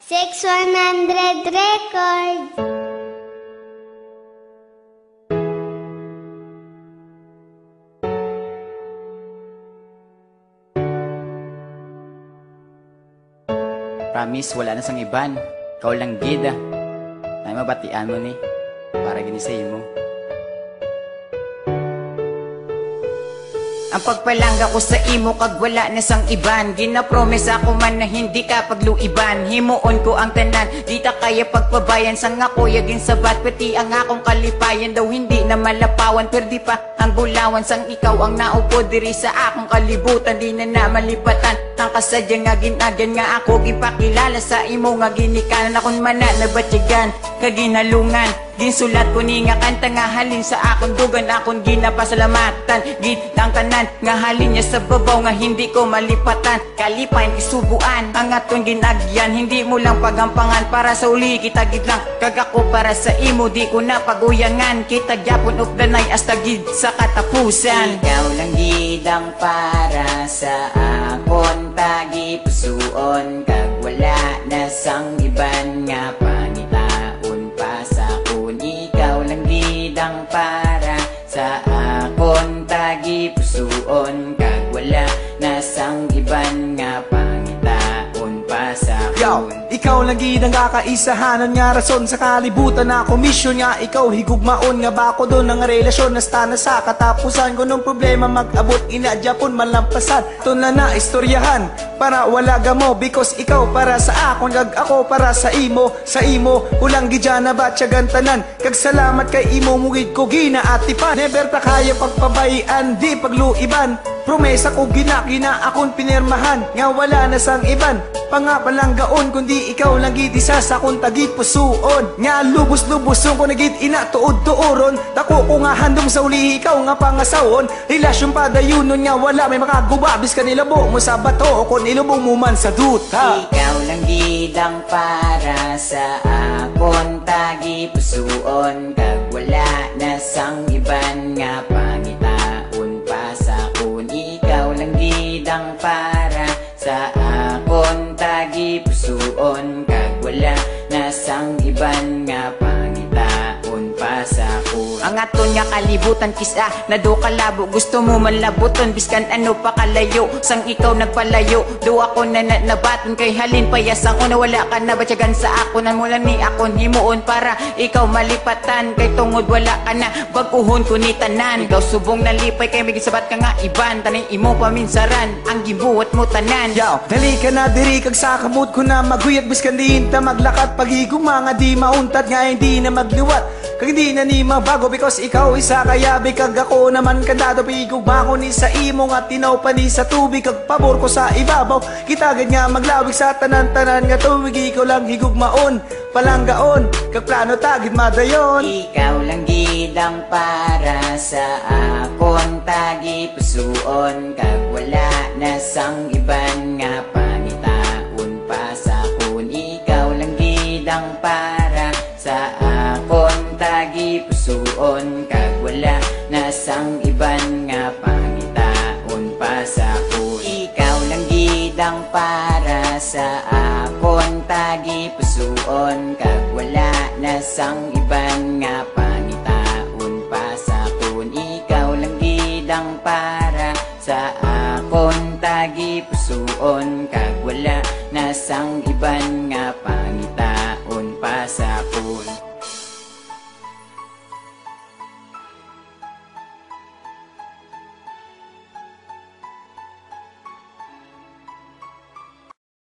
Sex 100 Records. Promise, wala na sang iban. Ikaw lang gida. Ay mabatian mo ni. Para ginisay mo. Ang pagpalangga ko sa imo kag wala na sang iban. Ginapromise ako man na hindi ka pagluiban. Himuon ko ang tanan, di ta kaya pagpabayan. Sang ako yagin sabat, pati ang akong kalipayan. Daw hindi na malapawan, perdi pa ang bulawan. Sang ikaw ang naupo diri sa akong kalibutan. Di na malipatan ang kasadyang nga ginagan. Nga ako gipakilala sa imo nga ginikanan. Akong mana nabatyagan, kaginalungan. Ginsulat ko ni nga kanta nga halin sa akong dugan. Akong ginapasalamatan, gitang tanan nga halin niya sa babaw nga hindi ko malipatan. Kalipain isubuan, ang aton ginagyan. Hindi mo lang pagampangan para sa uli kita gidlang. Kag ako para sa imo di ko na paguyangan. Kita gyapon of the night hasta gid sa katapusan. Ikaw lang gidang para sa akon tagi pusuon. Kag wala na sang iban nga pangitaon pa sa akon. Ikaw lang gidang para sa akon tagi pusuon. Kag wala na sang iban nga pangitaon pa sa akon. Yo, ikaw lang gid ang kakaisahanon nga rason sa kalibutan na komisyon nga ikaw higugmaon nga ba ko doon ang relasyon na na sa katapusan ko nung problema mag-abot ina Japon malampasan tun na istoryahan para wala gamo because ikaw para sa akon kag ako para sa imo ulang gidya na batyagan tanan kag salamat kay imo mugid ko ginaatipan never ta kaya pagpabayan di pagluiban promesa ko gina akon pinirmahan nga wala na sang iban pangapalang gaon kundi ikaw lang gid isa sa akong tagi pusuon nga lubos-luboson ko nagid ina tuod-tuoron dako ko nga handom sa uli ikaw nga pangasawon relasyon padayunon nga wala may makagubabis kanila bo mo sa bato kon ilubong mo man sa duta. Ikaw lang gidang para sa akon tagi pusuon kag wala na sang iban nga pangitaon pa sa akon. Ikaw lang gidang para sa akon tagi pusuon kag wala na sang iban nga pangitaon pa sa akon. Ang aton nga kalibutan kisa na do kalabo gusto mo malabuton biskan ano pa kalayo sang ikaw nagpalayo do ako na nabaton kay halin payasang una wala ka na batyagan sa ako nan mula ni akon himuon para ikaw malipatan kay tungod wala ka na baguhon ko ni tanan ikaw subong nalipay kay may gisabat ka nga iban taning imo paminsaran ang gibuhat mo tanan. Yo, dali ka na diri kag sa kamot ko na maguyat biskan di ta maglakat pagigong mga di mauntat nga hindi na magliwat kag hindi na ni mabago because ikaw isa kaya bikag ako naman kandado pigog ko ni sa imo nga tinaw pa ni sa tubig kag pabor ko sa ibabaw kita gid nga maglawig sa tanan-tanan nga tuwig ikaw lang higugmaon palanggaon kag plano tagid madayon. Ikaw lang gid ang para sa akon tagi pusuon kag wala na sang iban nga pangitaon pa sa akon. Ikaw lang gid ang para sa akon tagi pusuon kag wala na sang iban nga pangitaon pa sa akon. Ikaw lang gid ang para sa akon tagi pusuon kag wala na sang iban nga pangitaon pa sa akon. Ikaw lang gid ang para sa akon tagi pusuon kag wala na sang iban nga pangitaon